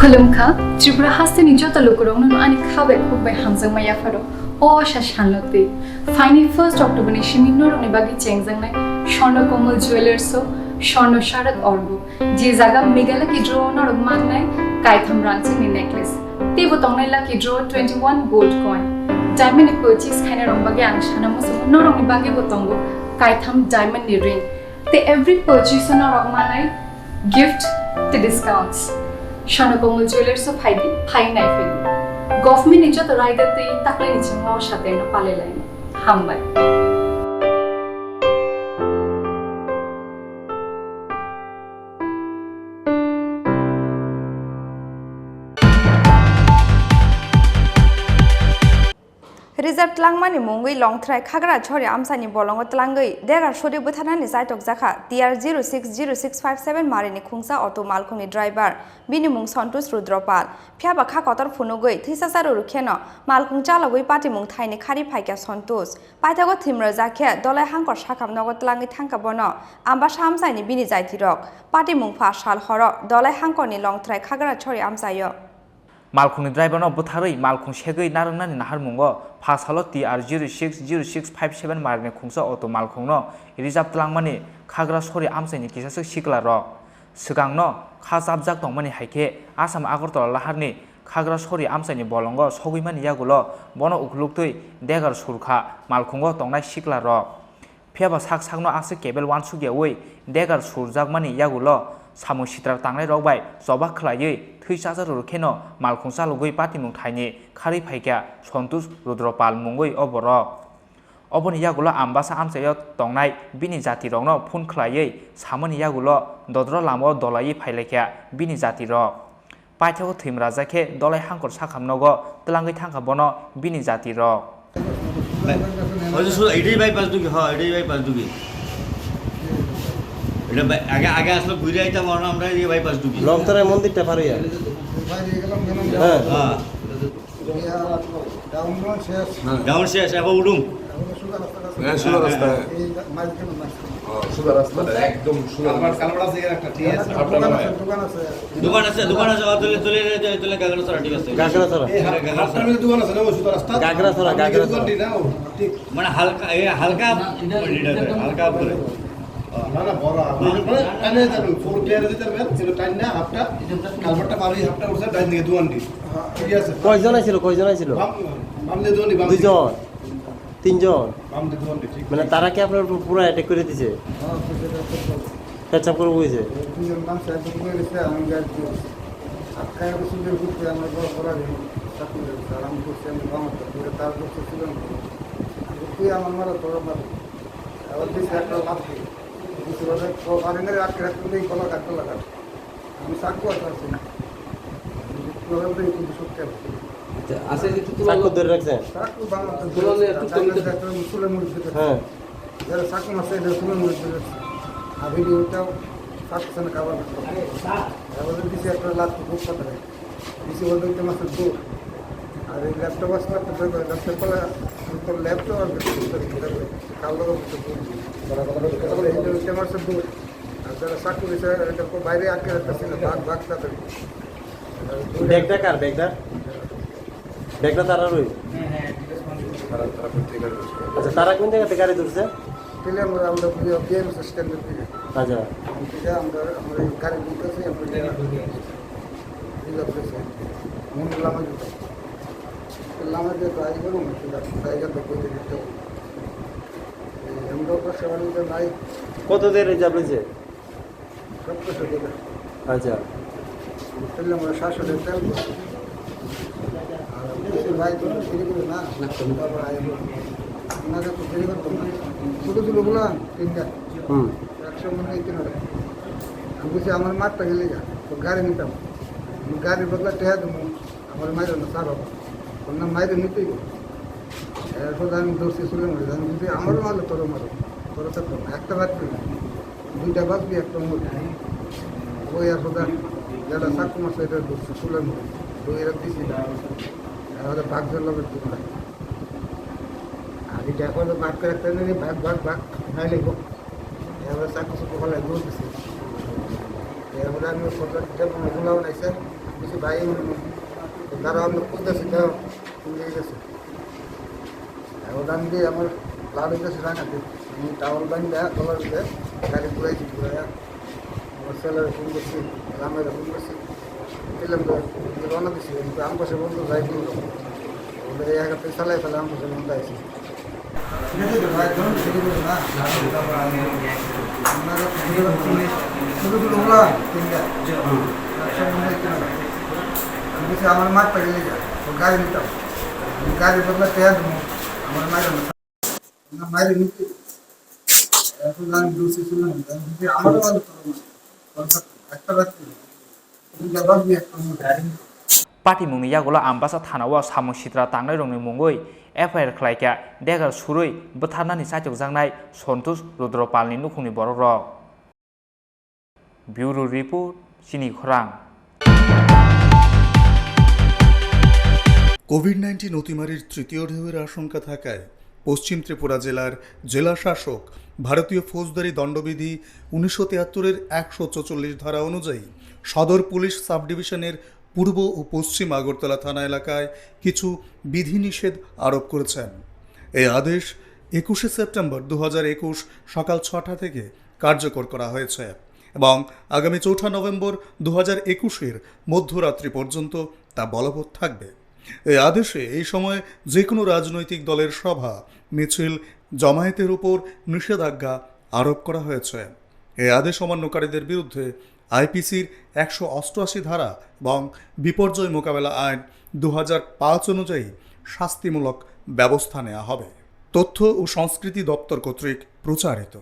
Khulumkha, Tripura has the Nijota Lukurong and Kabek by Hamzang Mayafaro, or Shashanlote. Finally, 1st October Nishimino Nibagi Chengzang, Shono Komal Jewelers, so Shono Sharak Orgo, Jizaga Megala Kidro, not of Manai, Kaitham Ranching necklace. They were Tonela Kidro 21 gold coin. Diamond purchase kind of Bagang, Shanamus, not only Bagi Botongo, Kaitham diamond ring. They every purchase on our Manai gift the discounts. Shono Komal Jewelers of Heidi, High Knife. Government Ninja the rider the Taklinichim or Shatena Palelane. Hambai. Reserve Tlangmani Mungui long track Hagra Chori Amsani Bolongo Tlangi, Deger Surwi Butharnani Chaitokjakha, TR06 Marini Khungsa Auto Malkhungni driver, Binimung Sontus Rudropal, Piaba Kakotor Funugui, Tisasaru Rukeno, Malkhung Chalaway Party Mung Tiny Kari Paika Sontus, Patago Timra Zakia, Dola Hankor Shakam Nogot Langi Tankabono, Ambashamsani Bini Zaitirok, Party Mung Pashal Horo, Dola Hankoni long track Hagra Chori Amsayo. Malkhungni driver no Buthari, Malkhung Shegui Narunan Nahar Mungo, Pass Halo TR06 Marini Khungsa Auto Malkhungno, Reserve Tlangmani, Kagra Sori Amsani Kisas Shikla Ro, Sugangno, Khazabzak Tomani Hake, Asam Agorto Laharni, Kagra Sori Amsani Bolongo, Sogiman Yagulo, Bono Uklukui, Deger Surka, Malkhungo Tonga Shikla Ro. Piaba Saksagno Asa Cable one Sugi away, Deger Surzagmani Yagulo, Samushitra Tangle Robai, Sobaklaye. Thisasa Rukeno, Malkhungsa Lugui Party Mungtani, Kari Paika, Sontus, Rudropal Mungui Oboro. Obon Yagulo Ambasa Amsayo, Tongnai, Bini Zati Rono, Pun Klaye, Samon Yagulo, Dodro Lamo, Dolai Paileka, Bini Zati Ro. Paito Tim Razake, Dolai Hankor Sakam Nogo, Telangi Tankabono, Bini Zati Ro. আগে আসলে ঘুরে আইতাম আমরা এই bypass ঢুকি লংতরায় মন্দিরটা পারে down শেষ এখন উঠুম সোজা রাস্তা সোজা রাস্তা একদম সোজা কালবাড়া থেকে একটা ঠিক আছে দোকান আছে তুলে গাগরাছড়া ঠিক আছে গাগরাছড়া আপনার দোকান আছে না সোজা রাস্তা গাগরাছড়া ঠিক মানে হালকা করে না না বড় টাইনে যাবেন ফোর ক্লিয়ারে দিতে পারবেন ছিল টাইম না হাফটা কালবারটা পারি হাফটা উঠছে ডাইন দিকে দুয়ান্ডি ঠিক আছে কয়জন আইছিল বাম দিয়ে দুয়ান্ডি দুইজন তিনজন বাম দিয়ে দুয়ান্ডি ঠিক মানে তারা কি আপনার পুরো অ্যাটাক করে দিয়েছে হ্যাঁ পেছাপ করে বইছে তিনজন নাম সাইড করে গেছে আমি গাড়ি আটকায় বসে ঘুরতে আমরা বড় করা দিই সাকুরে সালাম করতে আমি বামাতে পুরো তার করতে ছিলাম তুই আমার মারা তোর মার আবার দিছে একটা লাভ আমি চাকু আছে না চাকু ধরে রাখছেন চাকু হ্যাঁ যারা চাকু আছে এটা তুলে মুড়ি ধরে আর ভিডিওটাও চাকু না খাবার এবার দিছে একটা লাভ খুব কথা দিছে বলতে একটা মাসের দূর আর এই ল্যাপটপ আসলে ল্যাপটপ ল্যাপটপ আর কালো যারা চাকু দিচ্ছে বাইরে আটকে রাখতেছিল ভাগ তাড়াতাড়ি ব্যাগটা কার ব্যাগটা তারা রই আচ্ছা তারা কোন জায়গা থেকে গাড়ি ধরছে আমরা বিএম স্ট্যান্ডের থেকে আচ্ছা আমরা গাড়ি দিতেছি লামা যে গাড়ি করুন জায়গাটা করে দিতে নাই কত দের রিজার্ভ রয়েছে আচ্ছা আমরা 700 তেল আর ভাই তো ফিরে করে না না তো ফিরে করতো না ছোট ছোট গুলা তিনটা 100 মনে হইতে না আমি বলছি আমার মাঠটা গেলে যা তো গাড়ি নিতাম গাড়ির বদলা টেহা দেবো আমার মায়ের না সার হবো না মায়ের নিতেই এখন আমি দর্শি শুনে মরে আমি যদি আমারও মারলো তোরও মারো তোর তো একটা বাদ দুইটা বাঁচবি একটা মরে ওই আসলে যারা চাকু মাছ এটা দর্শি শুলে মরে দুই এরা দিছি আমাদের ভাগ ধরলাম আর এটা এখন ভাগ করে একটা নেই ভাগ নাই লিখবো এবার চাকু চুকু হলে দৌড় দিছি এরপরে আমি খোলাও নাইছে কিছু ভাই তারা আমি খুঁজতেছি তো নিয়ে গেছে ওদান দিয়ে আমার লাভ হইতেছে রাখাতে আমি টাওয়াল বান্ধ দেয়া কলার দিতে গাড়ি ঘুরাইছি ঘুরাইয়া আমার ছেলের ফোন করছি রামের ফোন করছি দিলাম তো রওনা দিছি আম পাশে বন্ধু যাই কিনলো ওদের এই একটা চালাই ফেলে আম পাশে বন্ধু আইছি আমার মাঠ পেয়ে যা গাড়ি নিতাম গাড়ি বদলা পেঁয়াজ আমার মায়ের নিতে এখন আমি দোষী ছিলাম আমারও ভালো একটা রাত্রি জবাব দিয়ে পার্টি মুংনি ইয়াগুলো আমবাসা থানাও সামং সিত্রা তাंनाय रंनि मुंगै एफआईआर खालायखा डेगार सुरै बुथारनानि चाइतकजांनाय सन्तोष रुद्रपालनि नुखुंनि बरक रक ब्यूरो रिपोर्ट चिनी खरां কোভিড-19 অতিমারির তৃতীয় ঢেউয়ের আশঙ্কা থাকায় পশ্চিম ত্রিপুরা জেলার জেলা শাসক ভারতীয় ফৌজদারি দণ্ডবিধি 1973-এর 144 ধারা অনুযায়ী সদর পুলিশ সাব ডিভিশনের পূর্ব ও পশ্চিম আগরতলা থানা এলাকায় কিছু বিধিনিষেধ আরোপ করেছেন। এই আদেশ 21শে সেপ্টেম্বর 2021 সকাল 6টা থেকে কার্যকর করা হয়েছে এবং আগামী 4 নভেম্বর 2021-এর মধ্যরাত্রি পর্যন্ত তা বলবৎ থাকবে। এই আদেশে এই সময় যে কোনো রাজনৈতিক দলের সভা মিছিল জমায়েতের উপর নিষেধাজ্ঞা আরোপ করা হয়েছে। এই আদেশ অমান্যকারীদের বিরুদ্ধে আইপিসির 188 ধারা এবং বিপর্যয় মোকাবেলা আইন 2005 অনুযায়ী শাস্তিমূলক ব্যবস্থা নেওয়া হবে। তথ্য ও সংস্কৃতি দপ্তর কর্তৃক প্রচারিত।